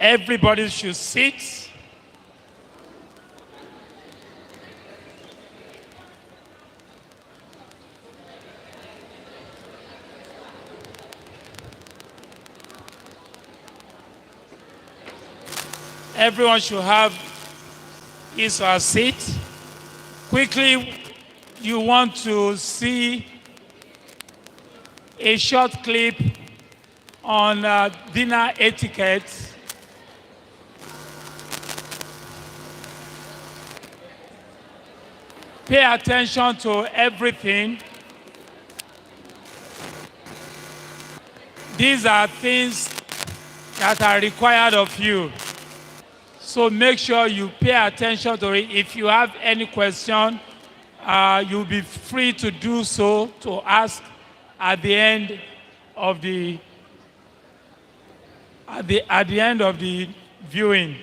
Everybody should sit. Everyone should have his or her seat. Quickly, you want to see a short clip on dinner etiquette, pay attention to everything. These are things that are required of you. So make sure you pay attention to it. If you have any question, you'll be free to do so, to ask at the end of the end of the viewing.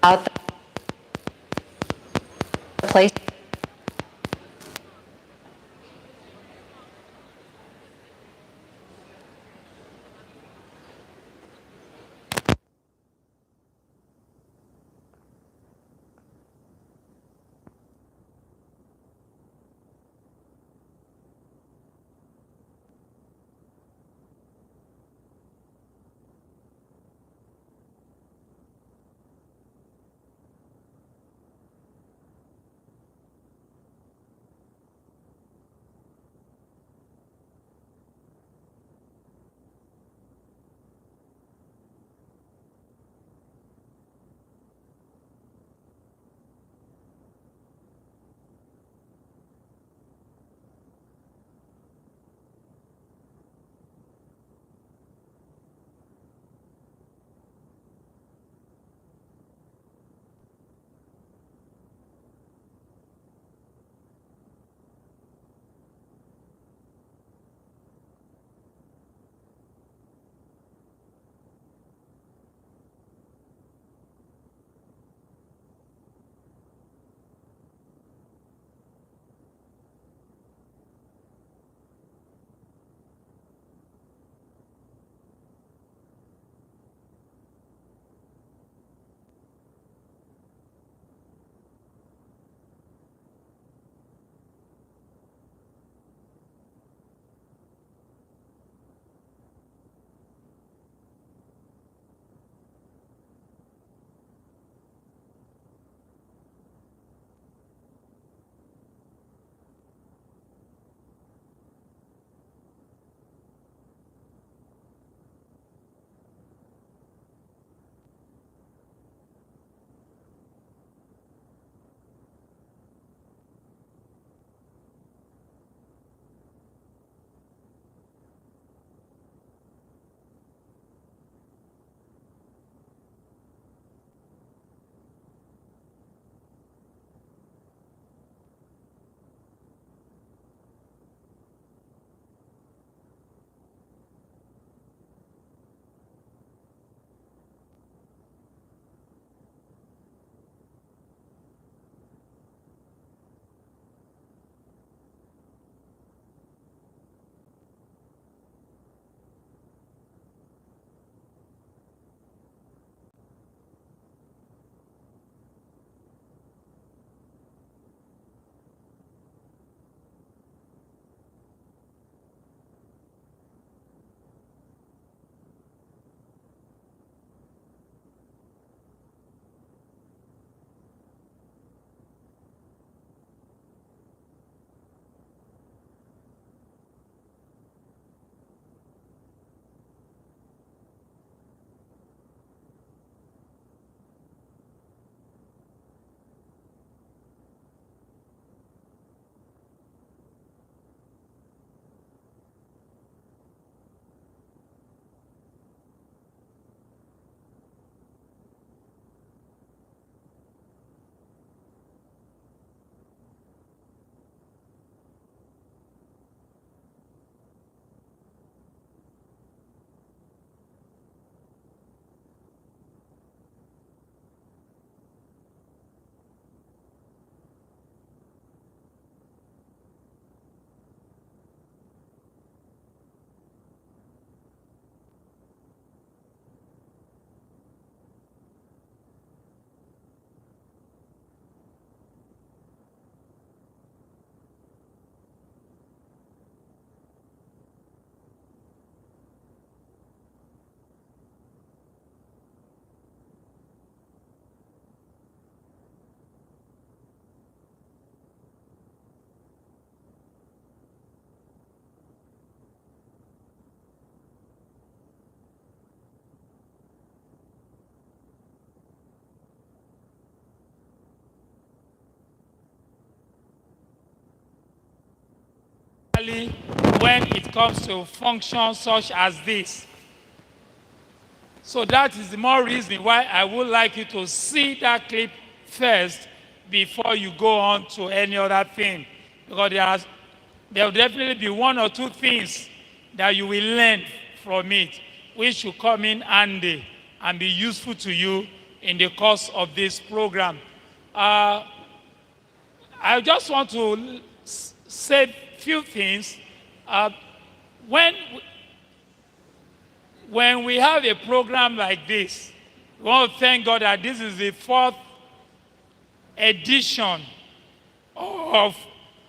Out the place. especially when it comes to functions such as this. So that is the more reason why I would like you to see that clip first before you go on to any other thing. Because there will definitely be one or two things that you will learn from it, which will come in handy and be useful to you in the course of this program. I just want to say a few things. When we have a program like this, we want to thank God that this is the 4th edition of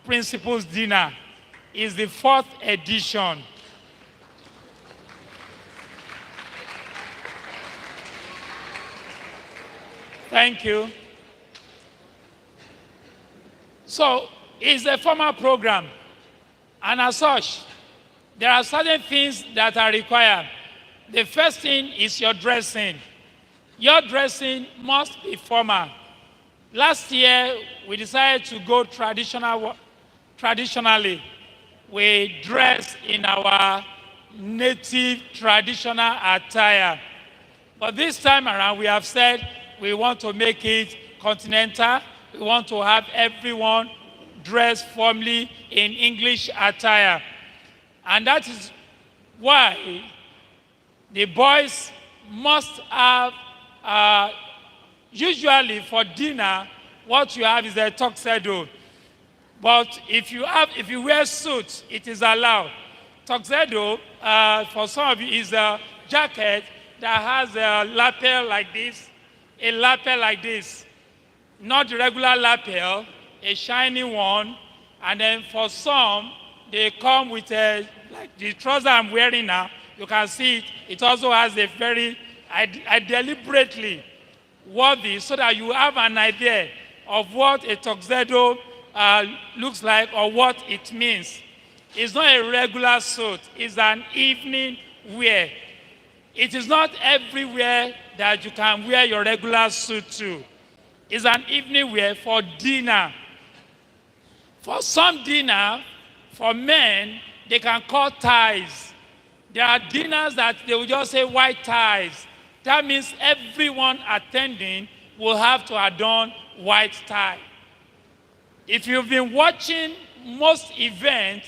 Principals Dinner. It's the 4th edition. Thank you. So, it's a formal program. And as such, there are certain things that are required. The first thing is your dressing. Your dressing must be formal. Last year, we decided to go traditionally. We dress in our native traditional attire. But this time around, we have said we want to make it continental. We want to have everyone dressed formally in English attire. And that is why the boys must have, usually for dinner, what you have is a tuxedo. But if you wear suits, it is allowed. Tuxedo, for some of you, is a jacket that has a lapel like this, not the regular lapel, a shiny one, and then for some, they come with like the trouser I'm wearing now. You can see it. It also has a very, I deliberately wore this so that you have an idea of what a tuxedo looks like or what it means. It's not a regular suit. It's an evening wear. It is not everywhere that you can wear your regular suit to. It's an evening wear for dinner. For some dinner, for men, they can cut ties. There are dinners that they will just say white ties. That means everyone attending will have to adorn white tie. If you've been watching most events,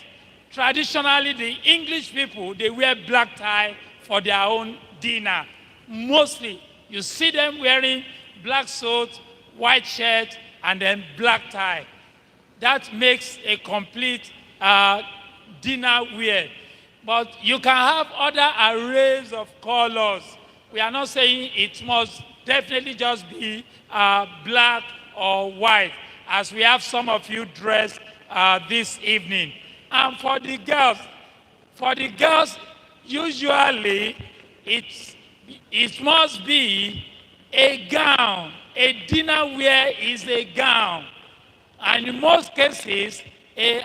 traditionally the English people, they wear black tie for their own dinner. Mostly, you see them wearing black suit, white shirt, and then black tie. That makes a complete dinner wear. But you can have other arrays of colors. We are not saying it must definitely just be black or white, as we have some of you dressed this evening. And for the girls, usually it must be a gown. A dinner wear is a gown. And in most cases, a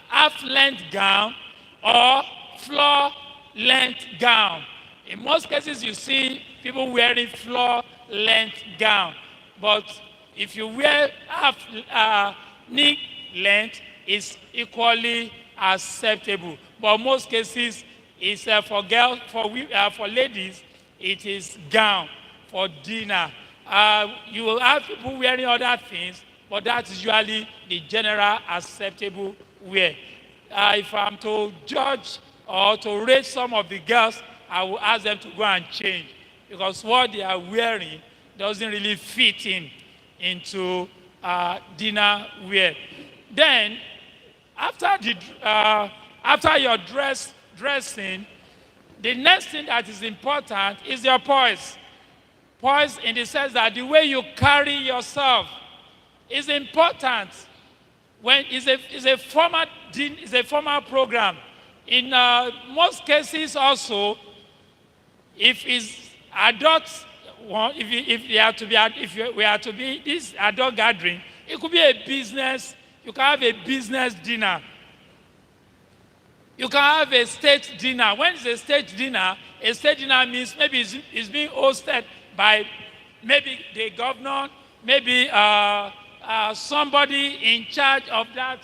half-length gown or floor-length gown. In most cases, you see people wearing floor-length gown. But if you wear knee length, it's equally acceptable. But most cases, it's for girls, for ladies, it is gown for dinner. You will have people wearing other things, but that is usually the general acceptable wear. If I'm to judge or to rate some of the girls, I will ask them to go and change, because what they are wearing doesn't really fit into dinner wear. Then, after your dressing, the next thing that is important is your poise. Poise in the sense that the way you carry yourself is important. When it's a formal program. In most cases also, if it's adults, if we are to be this adult gathering, it could be a business. You can have a business dinner. You can have a state dinner. When it's a state dinner means maybe it's being hosted by maybe the governor, maybe somebody in charge of that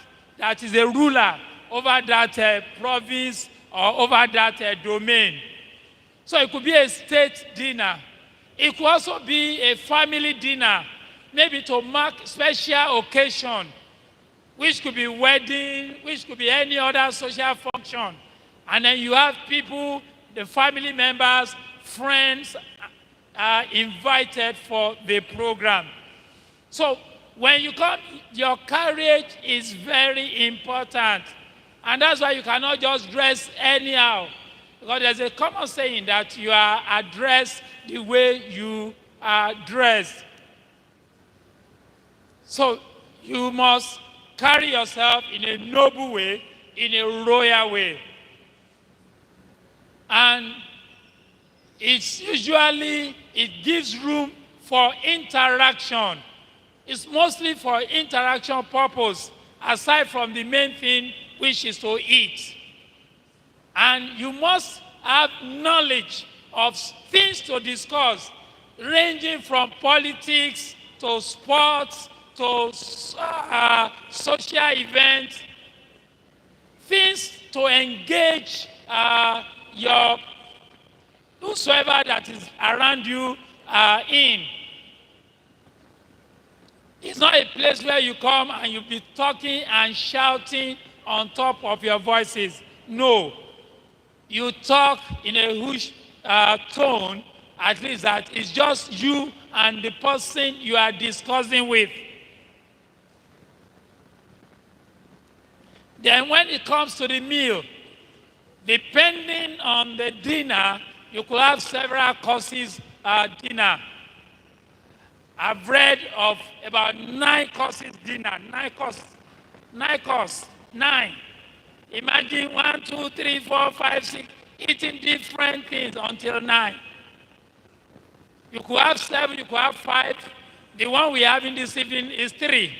is a ruler over that province or over that domain. So it could be a state dinner. It could also be a family dinner, maybe to mark special occasion, which could be wedding, which could be any other social function. And then you have people, the family members, friends are invited for the program. So when you come, your carriage is very important. And that's why you cannot just dress anyhow. Because there's a common saying that you are addressed the way you are dressed. So you must carry yourself in a noble way, in a royal way. And it gives room for interaction. It's mostly for interaction purpose, aside from the main thing, which is to eat. And you must have knowledge of things to discuss, ranging from politics to sports to social events, things to engage your whosoever that is around you in. It's not a place where you come and you'll be talking and shouting on top of your voices. No. You talk in a hush tone, at least that it's just you and the person you are discussing with. Then when it comes to the meal, depending on the dinner, you could have several courses dinner. I've read of about 9 courses dinner, 9. Imagine 1, 2, 3, 4, 5, 6, eating different things until 9. You could have 7, you could have 5. The one we have in this evening is 3.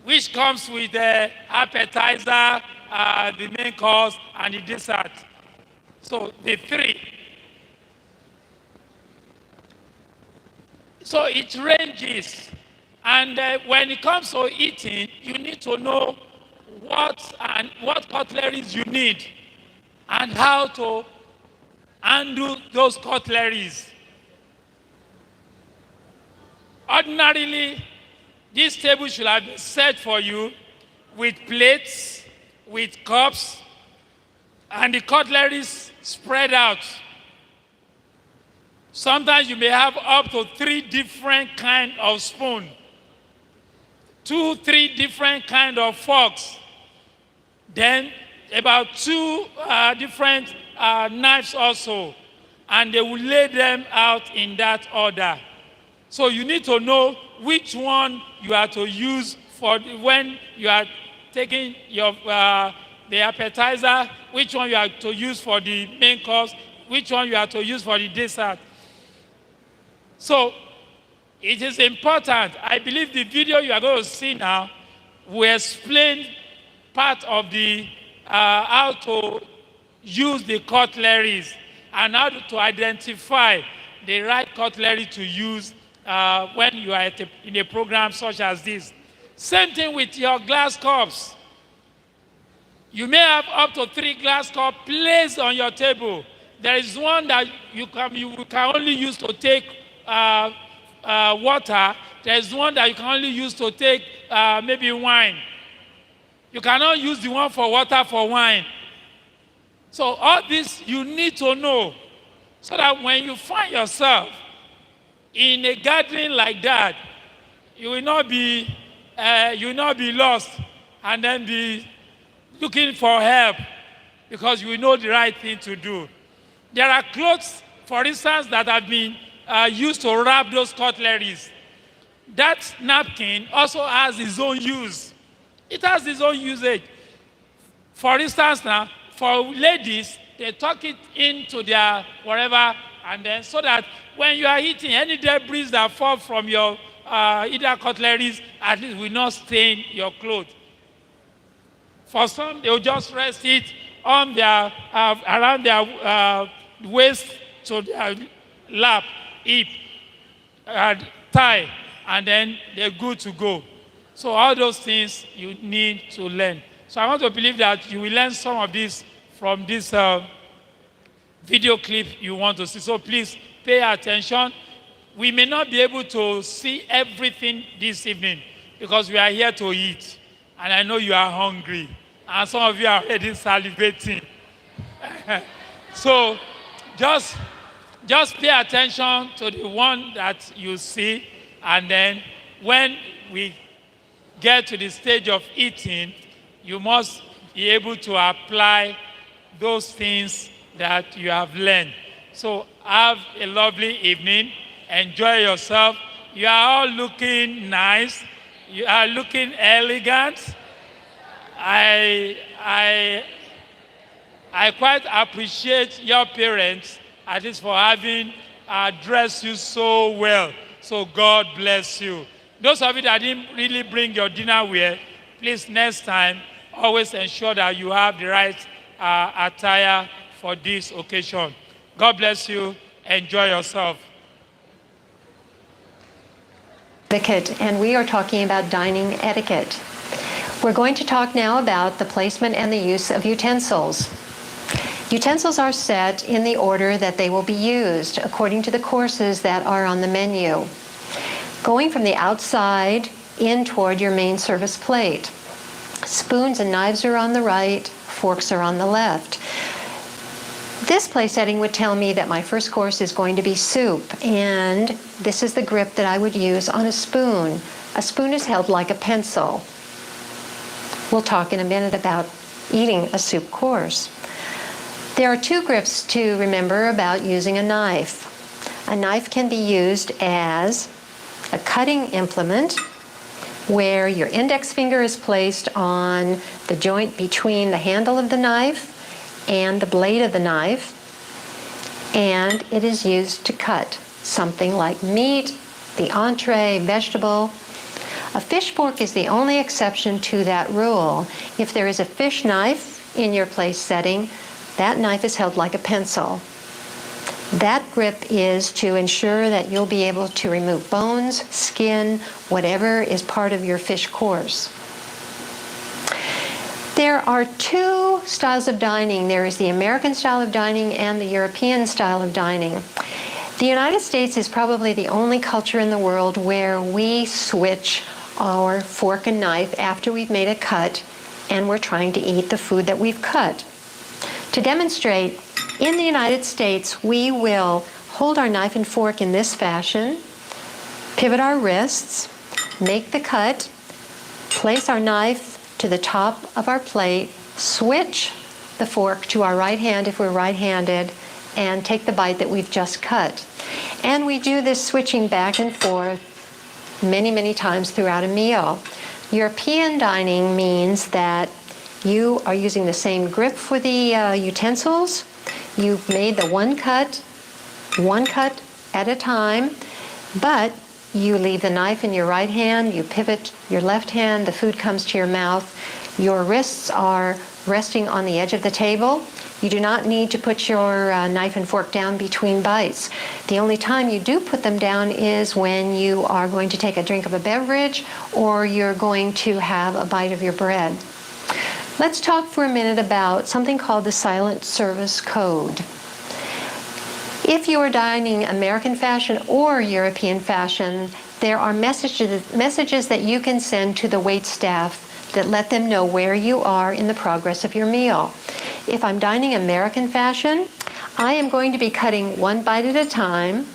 Which comes with the appetizer, the main course, and the dessert. So the 3. So it ranges. And when it comes to eating, you need to know what cutleries you need and how to handle those cutleries. Ordinarily, this table should have been set for you with plates, with cups, and the cutleries spread out. Sometimes you may have up to 3 different kinds of spoons, 2, 3 different kinds of forks, then about 2 different knives also, and they will lay them out in that order. So you need to know which one you are to use for when you are taking your the appetizer, which one you are to use for the main course, which one you are to use for the dessert. So it is important. I believe the video you are going to see now will explain part of the how to use the cutleries and how to identify the right cutlery to use when you are in a program such as this. Same thing with your glass cups. You may have up to 3 glass cups placed on your table. There is one that you can only use to take water. There is one that you can only use to take maybe wine. You cannot use the one for water for wine. So all this you need to know, so that when you find yourself in a gathering like that, you will not be lost and then be looking for help, because you will know the right thing to do. There are clothes, for instance, that have been used to wrap those cutleries. That napkin also has its own use. It has its own usage. For instance now, for ladies, they tuck it into their whatever, and then so that when you are eating, any debris that fall from your either cutleries, at least will not stain your clothes. For some, they will just rest it on their around their waist to their lap, hip, thigh, and then they're good to go. So all those things you need to learn. So I want to believe that you will learn some of this from this video clip you want to see. So please pay attention. We may not be able to see everything this evening because we are here to eat. And I know you are hungry. And some of you are already salivating. So just pay attention to the one that you see. And then when we get to the stage of eating, you must be able to apply those things that you have learned. So have a lovely evening. Enjoy yourself. You are all looking nice. You are looking elegant. I quite appreciate your parents, at least for having dressed you so well. So God bless you. Those of you that didn't really bring your dinner wear, please next time, always ensure that you have the right attire for this occasion. God bless you. Enjoy yourself. Etiquette, and we are talking about dining etiquette. We're going to talk now about the placement and the use of utensils. Utensils are set in the order that they will be used according to the courses that are on the menu. Going from the outside in toward your main service plate. Spoons and knives are on the right, forks are on the left. This place setting would tell me that my first course is going to be soup, and this is the grip that I would use on a spoon. A spoon is held like a pencil. We'll talk in a minute about eating a soup course. There are two grips to remember about using a knife. A knife can be used as a cutting implement where your index finger is placed on the joint between the handle of the knife and the blade of the knife, and it is used to cut something like meat, the entree, vegetable. A fish fork is the only exception to that rule. If there is a fish knife in your place setting, that knife is held like a pencil. That grip is to ensure that you'll be able to remove bones, skin, whatever is part of your fish course. There are two styles of dining. There is the American style of dining and the European style of dining. The United States is probably the only culture in the world where we switch our fork and knife after we've made a cut and we're trying to eat the food that we've cut. To demonstrate, in the United States, we will hold our knife and fork in this fashion, pivot our wrists, make the cut, place our knife to the top of our plate, switch the fork to our right hand if we're right-handed, and take the bite that we've just cut. And we do this switching back and forth many, many times throughout a meal. European dining means that you are using the same grip for the utensils. You've made the one cut at a time, but you leave the knife in your right hand, you pivot your left hand, the food comes to your mouth. Your wrists are resting on the edge of the table. You do not need to put your knife and fork down between bites. The only time you do put them down is when you are going to take a drink of a beverage or you're going to have a bite of your bread. Let's talk for a minute about something called the Silent Service Code. If you are dining American fashion or European fashion, there are messages that you can send to the wait staff that let them know where you are in the progress of your meal. If I'm dining American fashion, I am going to be cutting one bite at a time.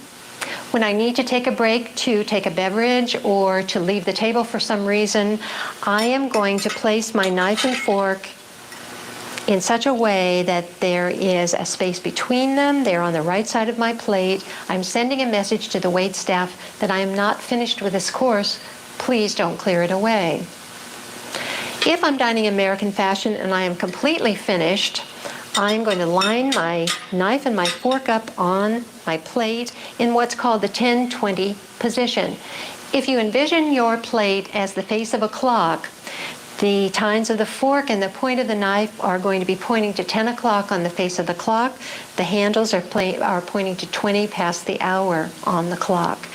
When I need to take a break to take a beverage or to leave the table for some reason, I am going to place my knife and fork in such a way that there is a space between them. They're on the right side of my plate. I'm sending a message to the wait staff that I am not finished with this course. Please don't clear it away. If I'm dining American fashion and I am completely finished, I'm going to line my knife and my fork up on my plate in what's called the 10-20 position. If you envision your plate as the face of a clock, the tines of the fork and the point of the knife are going to be pointing to 10 o'clock on the face of the clock. The handles are pointing to 20 past the hour on the clock.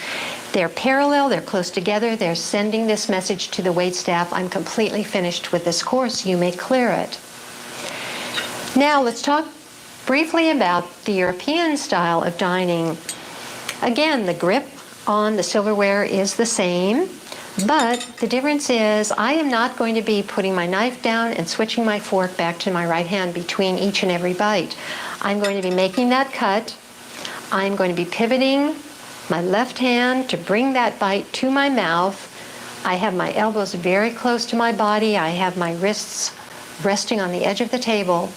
They're parallel, they're close together, they're sending this message to the waitstaff: I'm completely finished with this course, you may clear it. Now let's talk briefly about the European style of dining. Again, the grip on the silverware is the same, but the difference is I am not going to be putting my knife down and switching my fork back to my right hand between each and every bite. I'm going to be making that cut. I'm going to be pivoting my left hand to bring that bite to my mouth. I have my elbows very close to my body. I have my wrists resting on the edge of the table.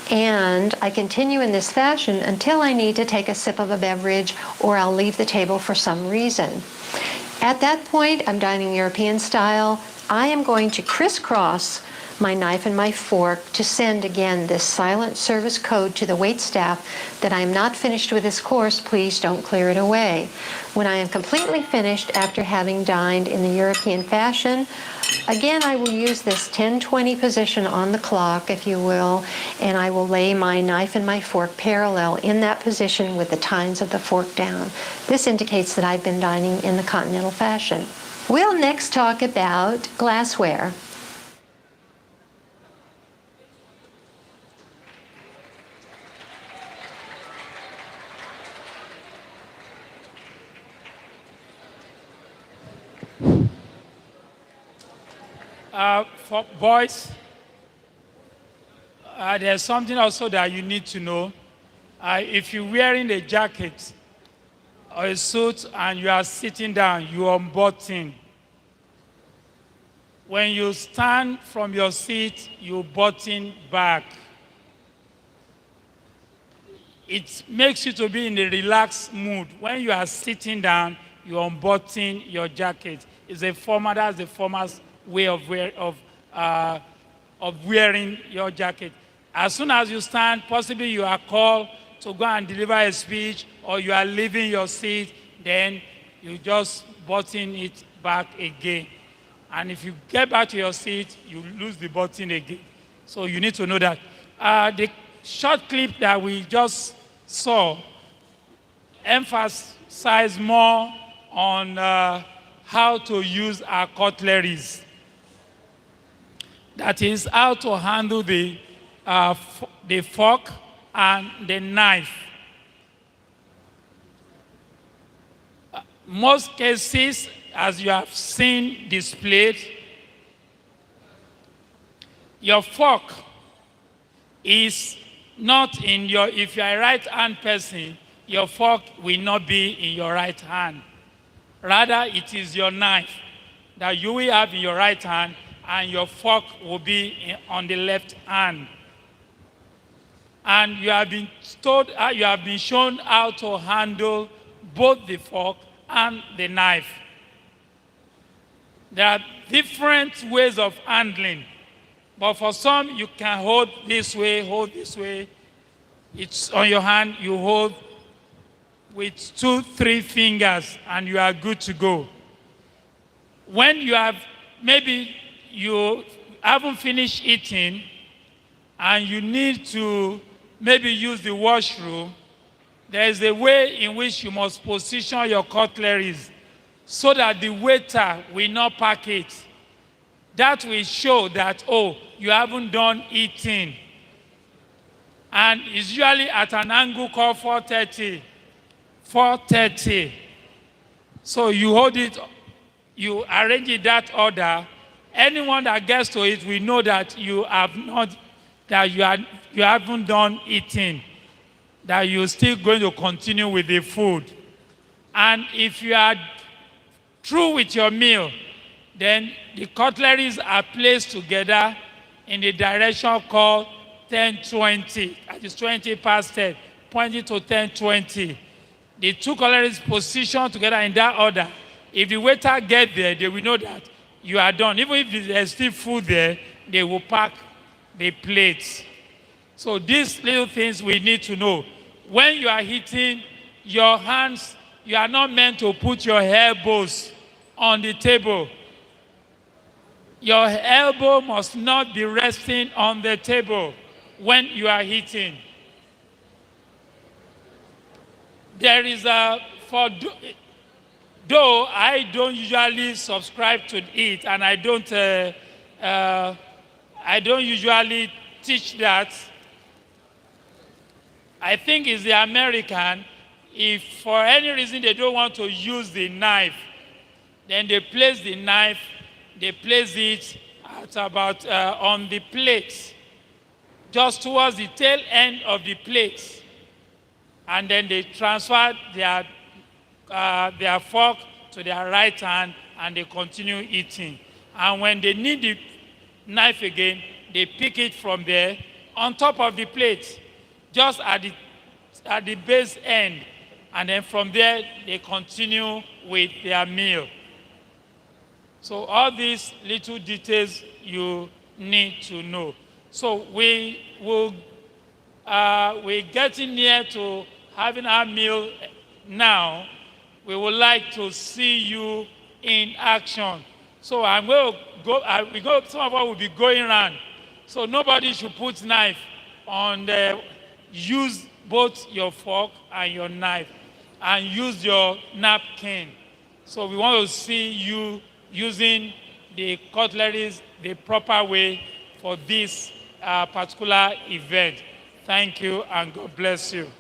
And I continue in this fashion until I need to take a sip of a beverage or I'll leave the table for some reason. At that point, I'm dining European style. I am going to crisscross my knife and my fork to send again this silent service code to the waitstaff that I am not finished with this course, please don't clear it away. When I am completely finished after having dined in the European fashion, again I will use this 10-20 position on the clock, if you will, and I will lay my knife and my fork parallel in that position with the tines of the fork down. This indicates that I've been dining in the continental fashion. We'll next talk about glassware. For boys, there's something also that you need to know. If you're wearing a jacket or a suit and you are sitting down, you unbutton. When you stand from your seat, you button back. It makes you to be in a relaxed mood. When you are sitting down, you unbutton your jacket. That's the formal way of wearing your jacket. As soon as you stand, possibly you are called to go and deliver a speech or you are leaving your seat, then you just button it back again. And if you get back to your seat, you lose the button again. So you need to know that. The short clip that we just saw emphasize more on how to use our cutleries. That is, how to handle the fork and the knife. Most cases, as you have seen displayed, your fork is not in your, if you're a right-hand person, your fork will not be in your right hand. Rather, it is your knife that you will have in your right hand, and your fork will be on the left hand. And you have been told, you have been shown how to handle both the fork and the knife. There are different ways of handling, but for some, you can hold this way, It's on your hand, you hold with 2-3 fingers, and you are good to go. When you have, maybe you haven't finished eating, and you need to maybe use the washroom, there is a way in which you must position your cutleries so that the waiter will not pack it. That will show that, oh, you haven't done eating. And it's usually at an angle called 430. 430. So you hold it, you arrange it that order. Anyone that gets to it will know that you have not, that you haven't done eating, that you're still going to continue with the food. And if you are through with your meal, then the cutleries are placed together in the direction called 10-20. That is 20 past 10, pointing to 10-20. The two cutleries positioned together in that order. If the waiter gets there, they will know that you are done. Even if there's still food there, they will pack the plates. So these little things we need to know. When you are eating, your hands, you are not meant to put your elbows on the table. Your elbow must not be resting on the table when you are eating. There is Though I don't usually subscribe to it, and I don't usually teach that. I think it's the American. If for any reason they don't want to use the knife, then they place the knife, they place it at about on the plate, just towards the tail end of the plate, and then they transfer their fork to their right hand, and they continue eating. And when they need the knife again, they pick it from there on top of the plate, just at the base end, and then from there they continue with their meal. So all these little details you need to know. So we're getting near to having our meal now. We would like to see you in action. So I'm going to go. Some of us will be going around. So nobody should put knife on the. Use both your fork and your knife, and use your napkin. So we want to see you using the cutleries the proper way for this particular event. Thank you, and God bless you.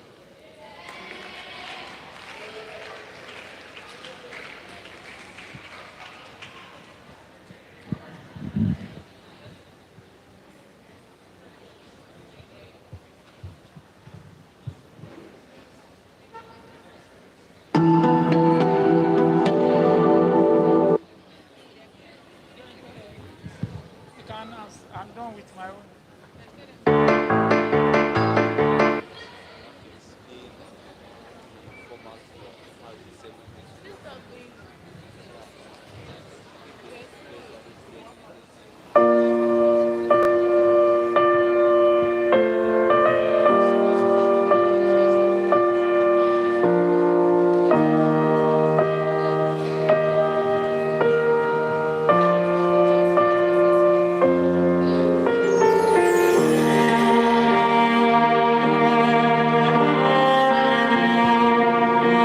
I'm done with my own.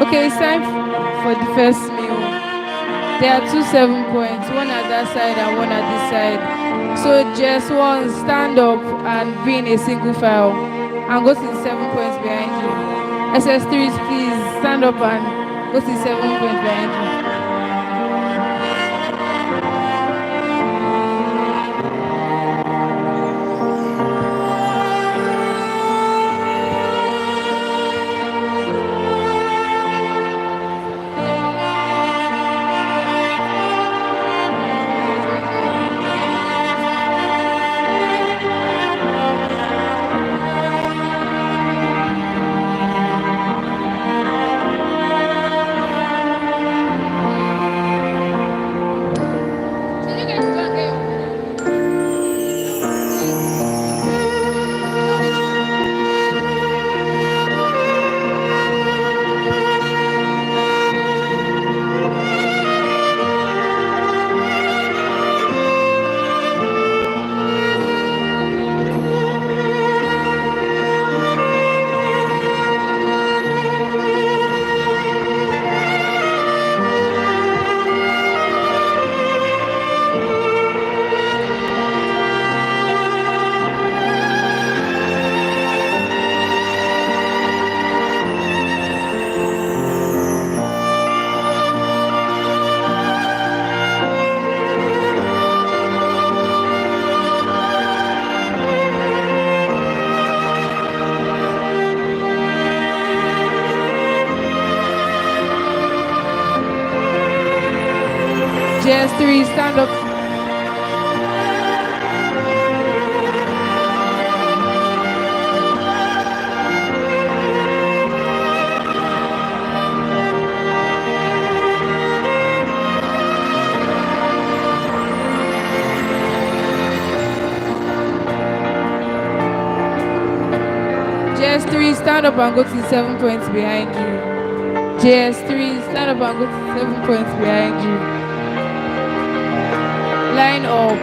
Okay, it's time for the first meal. There are 2 7 points, one at that side and one at this side. So just one, stand up and be in a single file and go to the 7 points behind you. SS3s, please stand up and go to the 7 points behind you. GS3, stand up. JS3, stand up and go to the 7 points behind you. JS3, stand up and go to the 7 points behind you. Line up.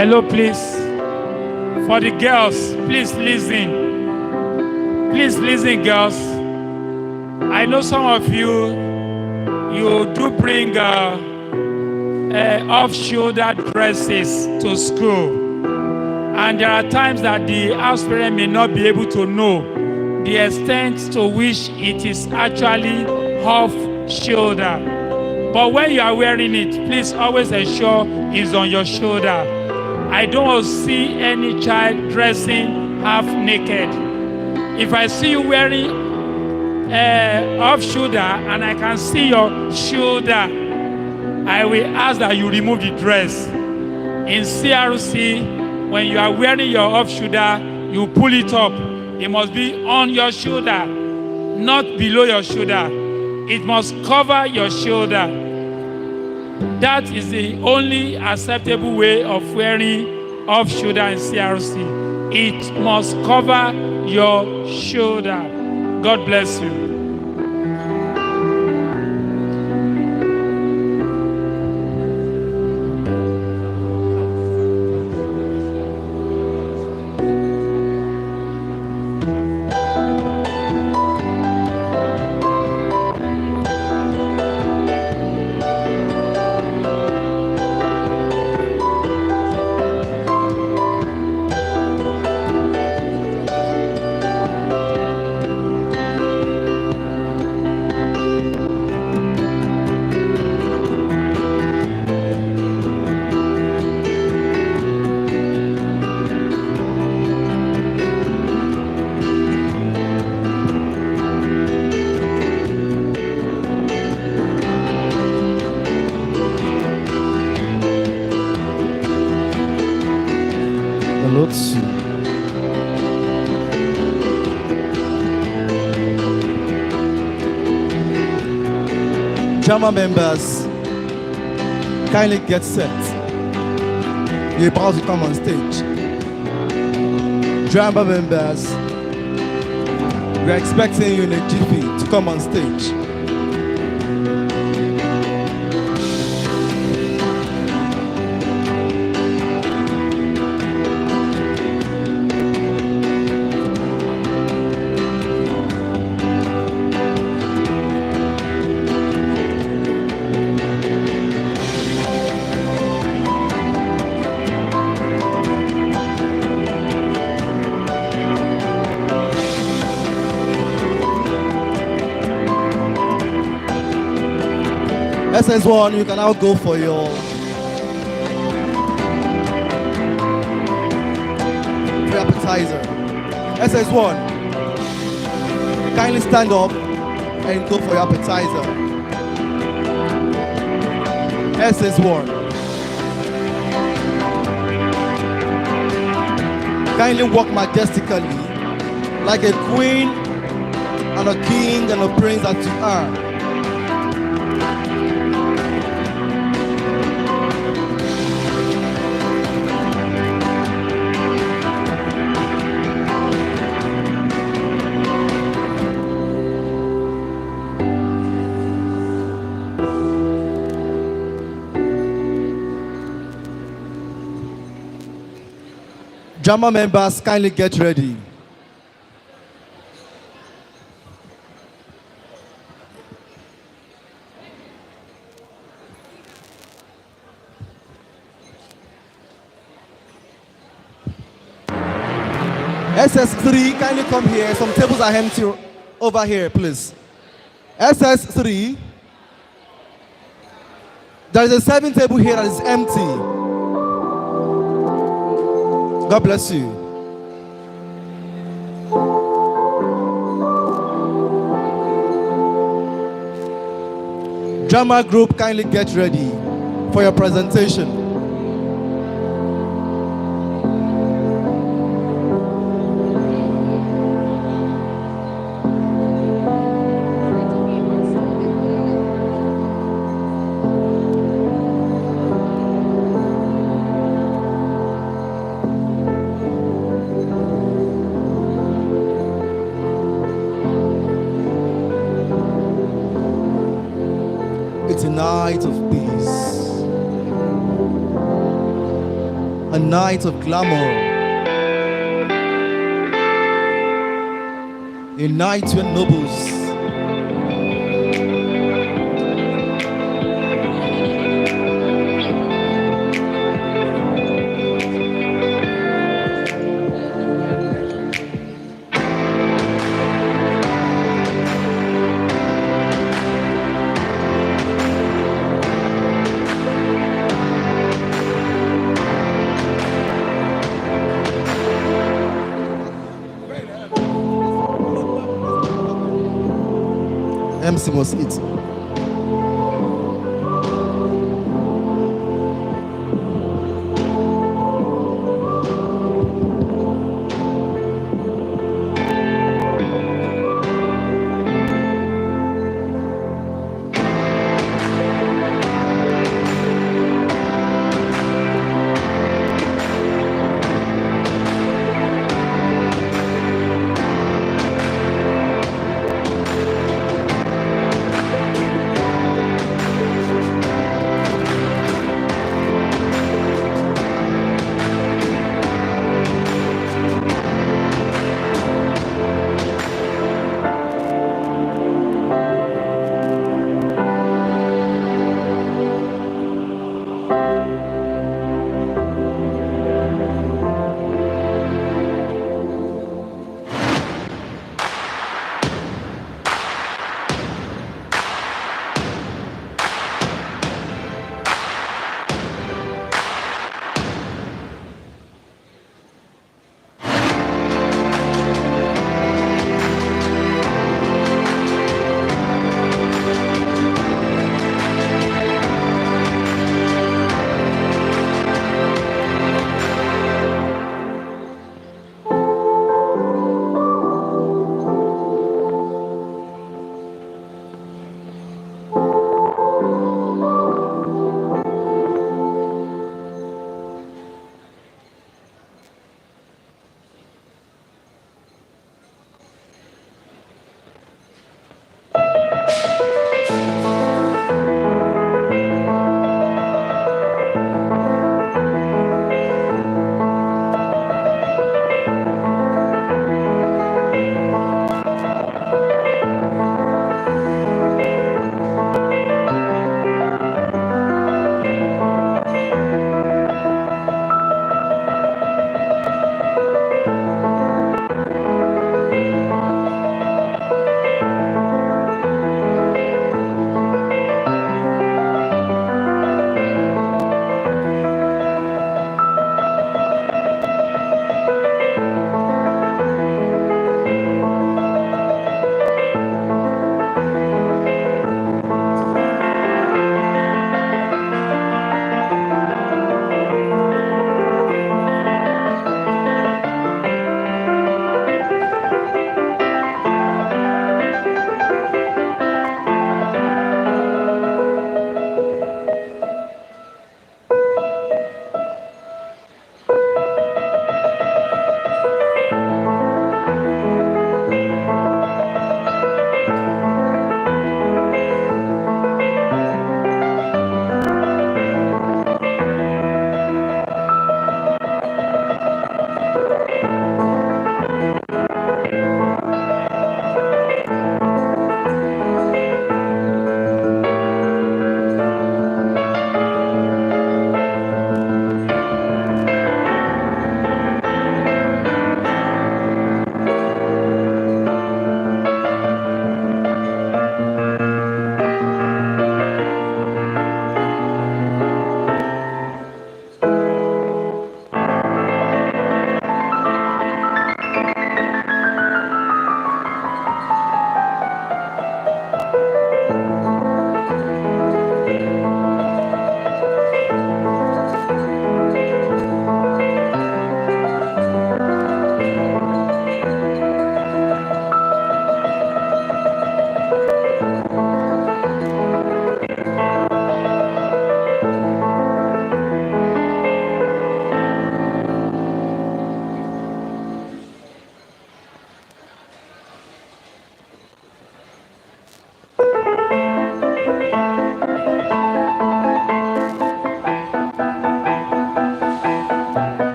Hello, please. For the girls, please listen. Please listen, girls. I know some of you do bring off-shoulder dresses to school. And there are times that the house parent may not be able to know the extent to which it is actually off-shoulder. But when you are wearing it, please always ensure it's on your shoulder. I don't see any child dressing half naked. If I see you wearing off shoulder and I can see your shoulder, I will ask that you remove the dress. In CRC, when you are wearing your off shoulder, you pull it up. It must be on your shoulder, not below your shoulder. It must cover your shoulder. That is the only acceptable way of wearing off shoulder in CRC. It must cover your shoulder. God bless you. Drama members, kindly get set. You're about to come on stage. Drama members, we're expecting you in a jiffy to come on stage. SS1, you can now go for your pre-appetizer. SS1, kindly stand up and go for your appetizer. SS1, kindly walk majestically like a queen and a king and a prince that you are. Drama members, kindly get ready. SS3, kindly come here. Some tables are empty over here, please. SS3, there is a 7 table here that is empty. God bless you. Drama group, kindly get ready for your presentation. It's a night of peace. a night of glamour, a night when nobles MC must eat.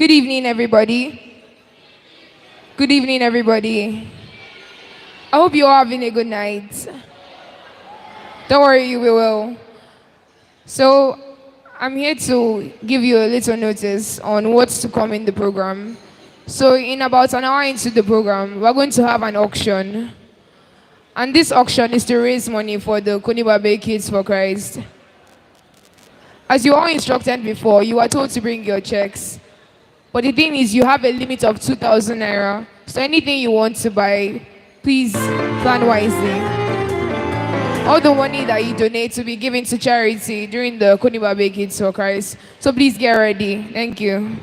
Good evening, everybody. Good evening, everybody. I hope you're all having a good night. Don't worry, you will. So, I'm here to give you a little notice on what's to come in the program. So, in about an hour into the program, we're going to have an auction. And this auction is to raise money for the Konibabe Kids for Christ. As you all instructed before, you are told to bring your checks. But the thing is, you have a limit of 2,000 naira. So anything you want to buy, please plan wisely. All the money that you donate will be given to charity during the Konibabe Kids for Christ. So please get ready. Thank you.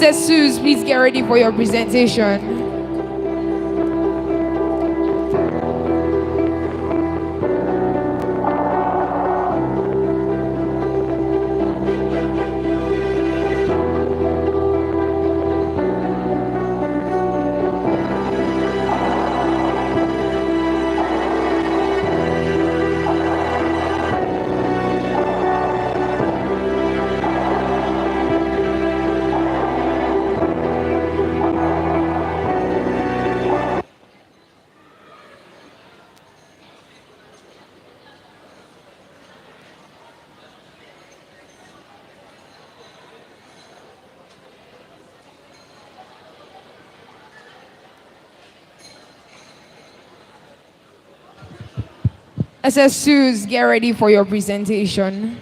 said, Suze, please get ready for your presentation. I said, Suze, get ready for your presentation.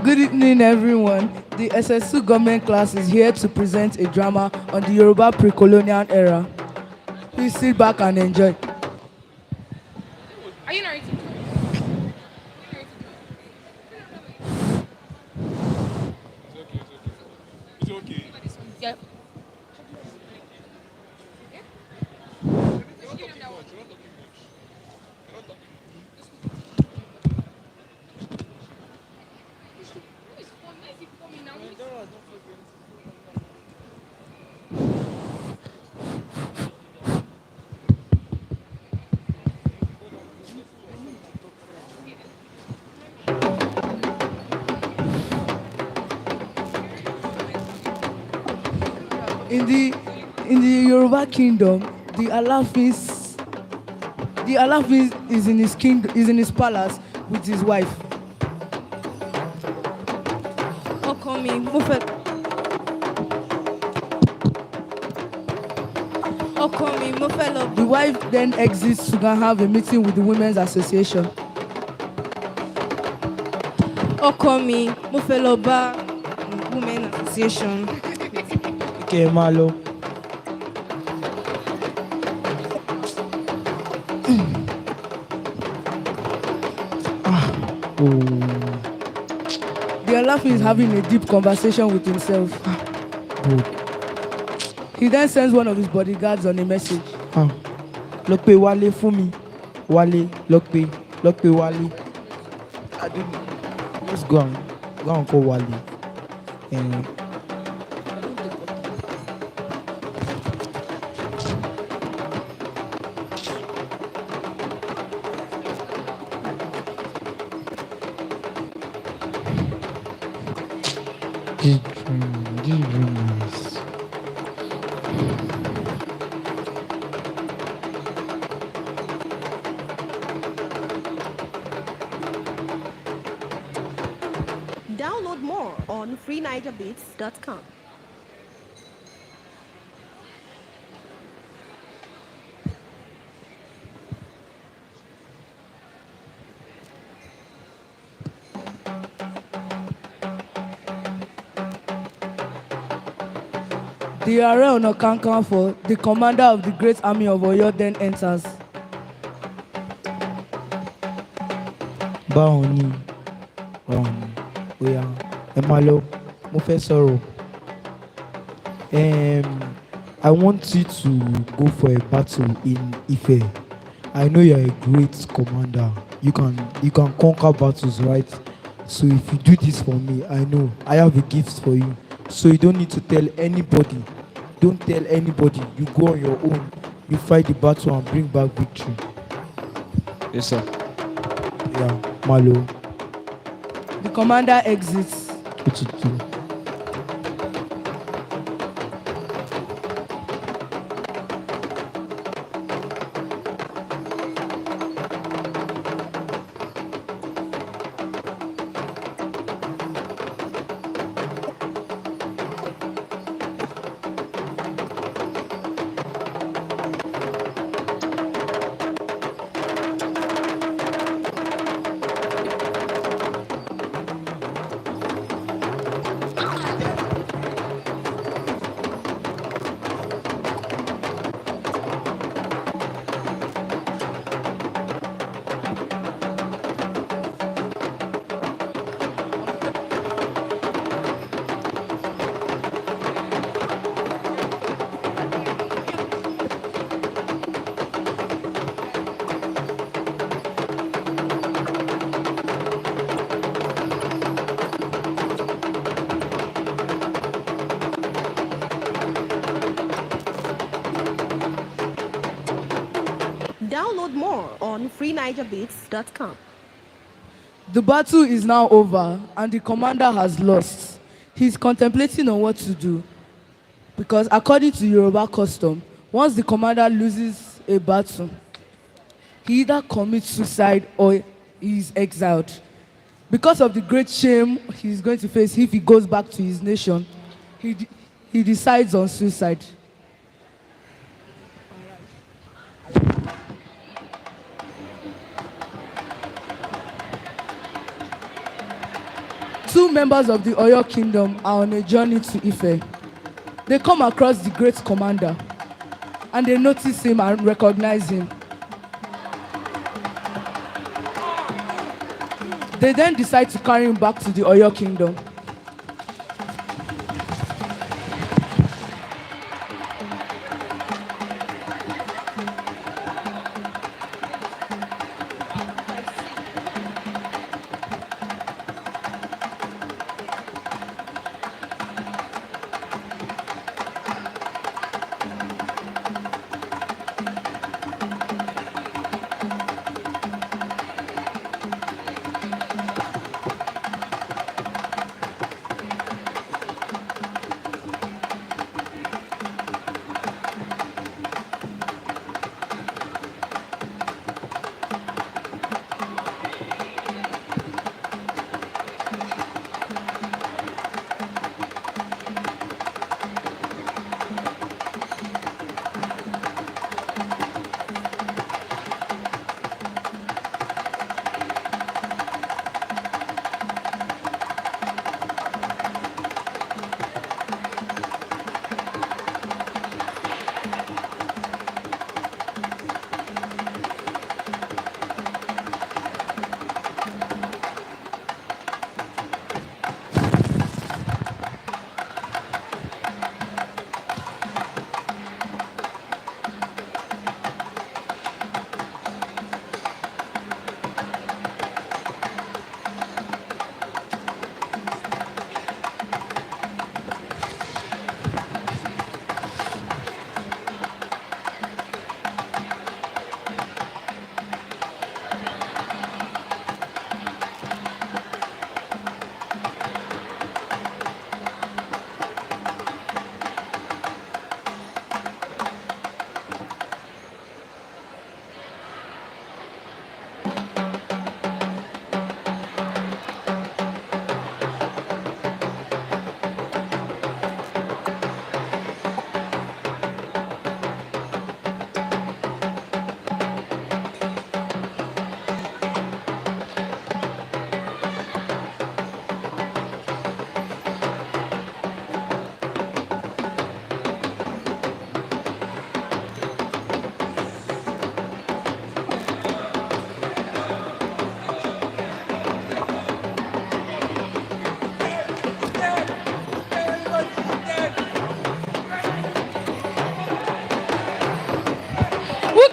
Good evening, everyone. The SSU government class is here to present a drama on the Yoruba pre-colonial era. Please sit back and enjoy. Are you narrating? It's okay. Yeah. In the Yoruba kingdom, the Alafin is in his palace with his wife. Ọkọ mi, mo fẹ́. Ọkọ mi, mo fẹ́ lọ. The wife then exits to go and have a meeting with the women's association. Ọkọ mi, mo fẹ́ lọ bá women association. Okay, Malo. The Alafin is having a deep conversation with himself. Good. He then sends one of his bodyguards on a message. Lọ pe Wálé fún mi. Wálé, lọ pe Wálé. Let's go and call Wálé. This dream is. Download more on freenigerbeats.com. The Ààrẹ Ọ̀nà Kakanfò, the commander of the great army of Oyo, then enters. Báwo ni? Oya, ẹ máa lọ. Mo fẹ́ sọ̀rọ̀. I want you to go for a battle in Ife. I know you are a great commander. You can conquer battles, right? So if you do this for me, I know I have a gift for you. So you don't need to tell anybody. Don't tell anybody. You go on your own. You fight the battle and bring back victory. Yes, sir. Yeah, Malo. The commander exits. What to do? Download more on freenigerbeats.com. The battle is now over and the commander has lost. He's contemplating on what to do because according to Yoruba custom, once the commander loses a battle, he either commits suicide or he is exiled. Because of the great shame he's going to face if he goes back to his nation, he decides on suicide. Two members of the Oyo kingdom are on a journey to Ife. They come across the great commander and they notice him and recognize him. They then decide to carry him back to the Oyo kingdom.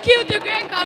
you, the great